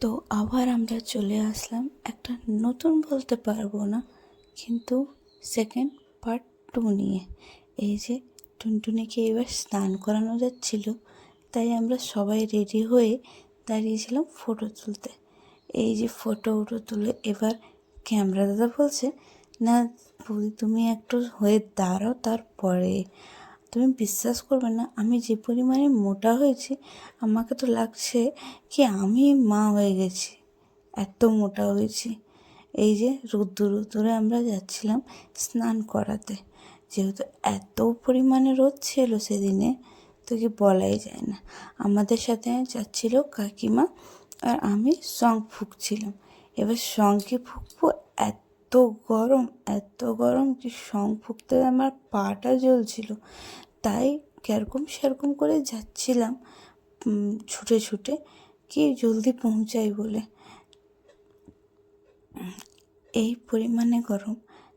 তো আবার আমরা চলে আসলাম একটা নতুন বলতে পারবো না, কিন্তু সেকেন্ড পার্ট 2 নিয়ে। এই যে টুনটুনিকে এবার স্নান করানো যাচ্ছিল, তাই আমরা সবাই রেডি হয়ে দাঁড়িয়েছিলাম ফটো তুলতে। এই যে ফটো তুলে এবার ক্যামেরা দাদা বলছে, না বৌদি তুমি একটু হয়ে দাঁড়াও, তারপরে তুমি বিশ্বাস করবে না আমি যে পরিমাণে মোটা হয়েছি, আমাকে তো লাগছে কি আমি মা হয়ে গেছি, এত মোটা হয়েছি। এই যে রোদ্দুরে আমরা যাচ্ছিলাম স্নান করাতে, যেহেতু এত পরিমাণে রোদ ছিল সেদিনে, তো কি বলাই যায় না। আমাদের সাথে যাচ্ছিল কাকিমা, আর আমি শঙ্খ ফুঁকছিলাম। এবার শঙ্খে ফুঁকবো, এত গরম এত গরম কি শঙ্খ ফুঁকতে আমার পাটা জ্বলছিল। তাই কেরকম সেরকম করে যাচ্ছিলাম ছুটে ছুটে, কি জলদি পৌঁছাই বলে। এই পরিমাণে গরম,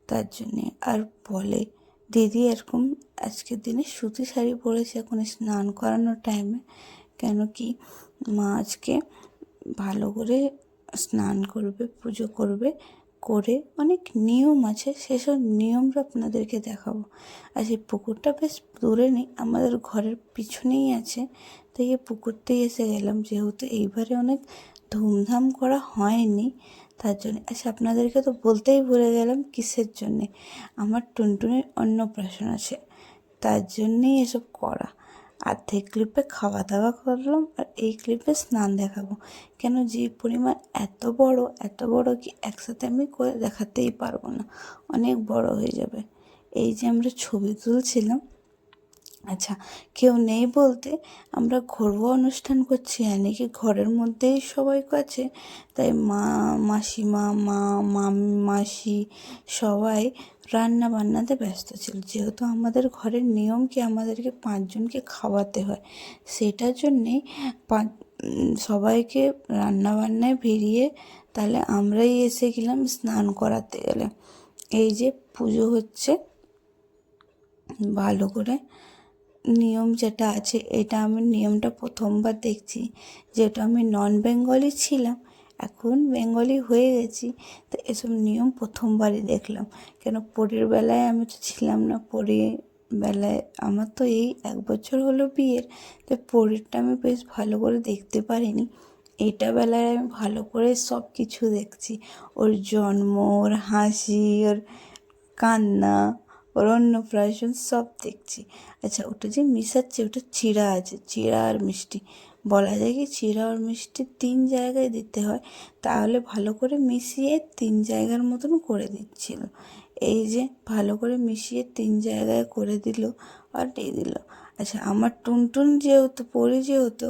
তার জন্যে। আর বলে দিদি এরকম আজকের দিনে সুতি শাড়ি পরেছে এখন স্নান করানোর টাইমে, কেন কি মা আজকে ভালো করে স্নান করবে, পুজো করবে, করে অনেক নিয়ম আছে, সেসব নিয়মটা আপনাদেরকে দেখাবো। আর সেই পুকুরটা বেশ দূরে নেই, আমাদের ঘরের পিছনেই আছে। তাই এই পুকুরতেই এসে গেলাম, যেহেতু এইবারে অনেক ধুমধাম করা হয়নি, তার জন্য। আচ্ছা, আপনাদেরকে তো বলতেই ভুলে গেলাম কিসের জন্যে। আমার টুনটুনির অন্নপ্রাশন আছে, তার জন্যেই এসব করা। অর্ধেক ক্লিপে খাওয়া দাওয়া করলাম, আর এই ক্লিপে স্নান দেখাবো। কেন, যে পরিমাণ এত বড় কি একসাথে আমি করে দেখাতেই পারবো না, অনেক বড় হয়ে যাবে। এই যে আমরা ছবি তুলছিলাম, আচ্ছা কেউ নেই বলতে আমরা ঘরোয়া অনুষ্ঠান করছি, নাকি ঘরের মধ্যেই সবাই আছে। তাই মাসিমা, মাসি সবাই রান্না বান্নাতে ব্যস্ত ছিল। যেহেতু আমাদের ঘরের নিয়ম কি আমাদেরকে 5 জনকে খাওয়াতে হয়, সেটার জন্যেই সবাইকে রান্না বান্নায় ভিড়িয়ে তাহলে আমরাই এসে গেলাম স্নান করাতে গেলে। এই যে পুজো হচ্ছে ভালো করে, নিয়ম যেটা আছে, এটা আমি নিয়মটা প্রথমবার দেখছি। যেটা আমি নন বেঙ্গলি ছিলাম, এখন বেঙ্গলি হয়ে গেছি, তো এসব নিয়ম প্রথমবারই দেখলাম। কেন পরের বেলায় আমি তো ছিলাম না, পরের বেলায় আমার তো এই 1 বছর হলো বিয়ের, তো পরেরটা আমি বেশ ভালো করে দেখতে পারিনি। এইটা বেলায় আমি ভালো করে সব কিছু দেখছি, ওর জন্ম, ওর হাসি, ওর কান্না, ওর অন্নপ্রাশন সব দেখছি। আচ্ছা, ওটা যে মিশাচ্ছে ওটা চিড়া আছে, চিড়া আর মিষ্টি। বলা যায় কি চিড়া আর মিষ্টি 3 জায়গায় দিতে হয়, তাহলে ভালো করে মিশিয়ে 3 জায়গার মতন করে দিচ্ছিল। এই যে ভালো করে মিশিয়ে 3 জায়গায় করে দিল আর দিয়ে দিল। আচ্ছা, আমার টুনটুন যেহেতু যেহেতু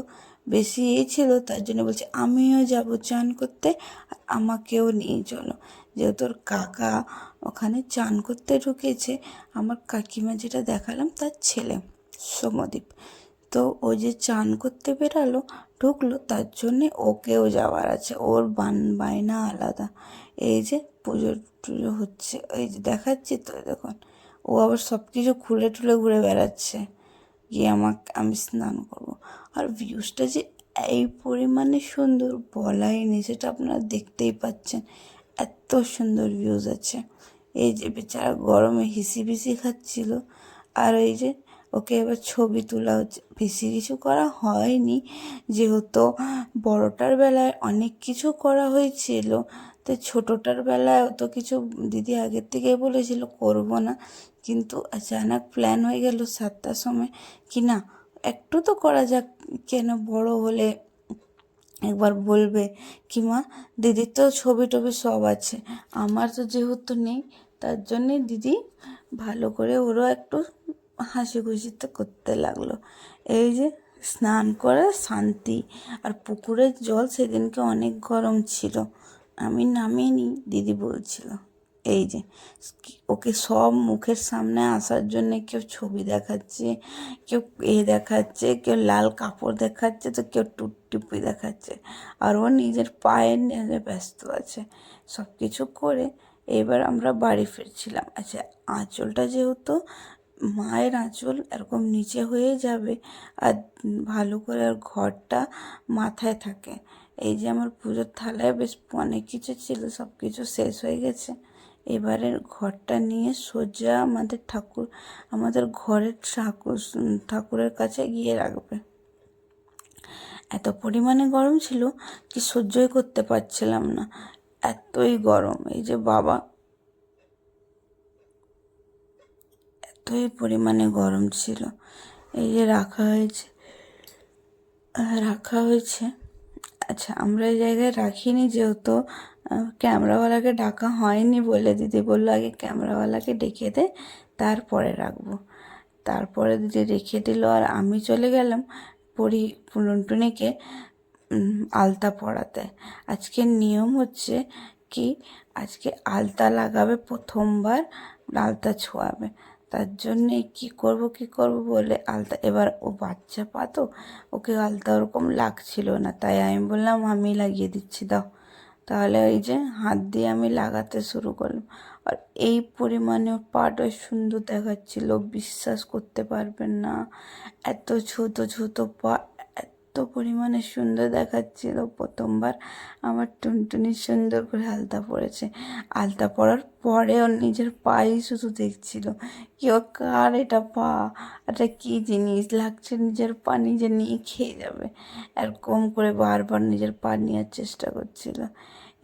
বেশি ছিল, তার জন্য বলছে আমিও যাব চান করতে, আর আমাকেও নিয়ে চলো। যেহেতু ওর কাকা ওখানে চান করতে ঢুকেছে, আমার কাকিমা যেটা দেখালাম তার ছেলে সোমদীপ, তো ও যে চান করতে ঢুকলো, তার জন্যে ওকেও যাওয়ার আছে, ওর বায়না আলাদা। এই যে পুজো হচ্ছে, এই যে দেখাচ্ছি তো, দেখুন ও আবার সব কিছু খুলে টুলে ঘুরে বেড়াচ্ছে, গিয়ে আমি স্নান করবো। আর ভিউজটা যে এই পরিমাণে সুন্দর বলাই নেই, সেটা আপনারা দেখতেই পাচ্ছেন, এত সুন্দর ভিউজ আছে। এই যে বেচারা গরমে হিসি খাচ্ছিল, আর এই যে ওকে এবার ছবি তোলা হচ্ছে। বেশি কিছু করা হয়নি, যেহেতু বড়টার বেলায় অনেক কিছু করা হয়েছিল, তো ছোটোটার বেলায় অত কিছু দিদি আগের থেকে বলেছিল করব না, কিন্তু আচানক প্ল্যান হয়ে গেল 7টার সময় কি না একটু তো করা যাক, কেন বড় হলে একবার বলবে কি মা দিদির তো ছবি টবি সব আছে, আমার তো যেহেতু নেই, তার জন্যে দিদি ভালো করে ওরও একটু হাসি খুশিতে করতে লাগলো। এই যে স্নান করে শান্তি। আর পুকুরের জল সেদিনকে অনেক গরম ছিল, আমি নামিনি, দিদি বলছিল। এই যে ওকে সব মুখের সামনে আসার জন্য কেউ ছবি দেখাচ্ছে, কেউ দেখাচ্ছে, কেউ লাল কাপড় দেখাচ্ছে, তো কেউ টুপি দেখাচ্ছে, আর ও নিজের পায়ে নিয়ে ব্যস্ত আছে। সব কিছু করে এবার আমরা বাড়ি ফিরছিলাম। আচ্ছা, আঁচলটা যেহেতু মায়ের আঁচল এরকম নিচে হয়ে যাবে, আর ভালো করে আর ঘরটা মাথায় থাকে, এই যে আমার পুজোর থালায় বেশ অনেক কিছু ছিল, সব কিছু শেষ হয়ে গেছে। এবারে ঘরটা নিয়ে সোজা আমাদের ঘরের ঠাকুরের কাছে গিয়ে রাখবে। এত পরিমাণে গরম ছিল কি সহ্যই করতে পারছিলাম না, এতই গরম। এই যে বাবা, এতই পরিমাণে গরম ছিল। এই যে রাখা হয়েছে। আচ্ছা, আমরা এই জায়গায় রাখিনি যেহেতু ক্যামেরাওয়ালাকে ডাকা হয়নি বলে দিদি বললো আগে ক্যামেরাওয়ালাকে ডেকে দে, তারপরে রাখবো। তারপরে দিদি রেখে দিল আর আমি চলে গেলাম টুনটুনিকে আলতা পরাতে। আজকের নিয়ম হচ্ছে কি, আজকে আলতা লাগাবে, প্রথমবার আলতা ছোঁয়াবে। তার জন্যে কি করব বলে আলতা, এবার ও বাচ্চা পা তো, ওকে আলতা ওরকম লাগছিল না, তাই আমি বললাম আমি লাগিয়ে দিচ্ছি, দাও। তাহলে ওই যে হাত দিয়ে আমি লাগাতে শুরু করলাম। আর এই পরিমাণে পাটা সুন্দর দেখাচ্ছিল, বিশ্বাস করতে পারবেন না। এত ছোট ছোট পা, এত পরিমাণে সুন্দর দেখাচ্ছিল। প্রথমবার আমার টুনটুনি সুন্দর করে আলতা পরেছে। আলতা পরার পরে ওর নিজের পাই শুধু দেখছিল, কি ও কার এটা পা, এটা কী জিনিস লাগছে, নিজের পা নিজে নিয়ে খেয়ে যাবে, এরকম করে বারবার নিজের পা নেওয়ার চেষ্টা করছিল।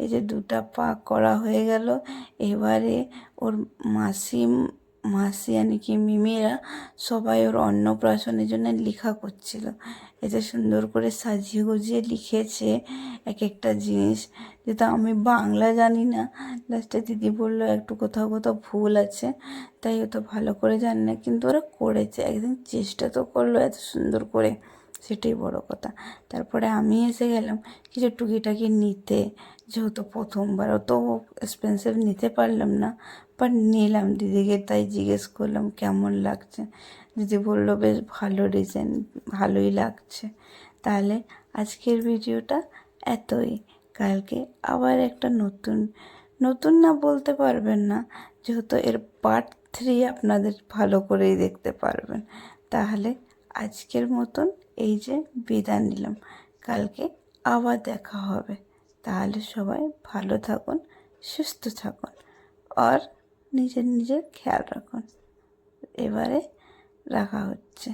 এই যে দুটা পা করা হয়ে গেল। এবারে ওর মাসি মানে কি মিমিরা সবাই ওর অন্নপ্রাশনের জন্য লেখা করছিল। এতে সুন্দর করে সাজিয়ে গুজিয়ে লিখেছে এক একটা জিনিস, যেটা আমি বাংলা জানি না। লাস্টে দিদি বললো একটু কোথাও কোথাও ভুল আছে, তাই ও তো ভালো করে জানি না, কিন্তু ওরা করেছে, একদিন চেষ্টা তো করলো এত সুন্দর করে, সেটাই বড় কথা। তারপরে আমি এসে গেলাম কিছু টুকিটাকি নিতে, যেহেতু প্রথমবার অত এক্সপেন্সিভ নিতে পারলাম না, বাট নিলাম দিদিকে। তাই জিজ্ঞেস করলাম কেমন লাগছে, দিদি বললো বেশ ভালো ডিজাইন, ভালোই লাগছে। তাহলে আজকের ভিডিওটা এতই। কালকে আবার একটা নতুন না বলতে পারবেন না, যেহেতু এর পার্ট 3 আপনাদের ভালো করেই দেখতে পারবেন। তাহলে আজকের মতন এই যে বিদায় নিলাম, কালকে আবার দেখা হবে। তাহলে সবাই ভালো থাকুন, সুস্থ থাকুন, আর নিজের খেয়াল রাখুন। এবারে রাখা হচ্ছে।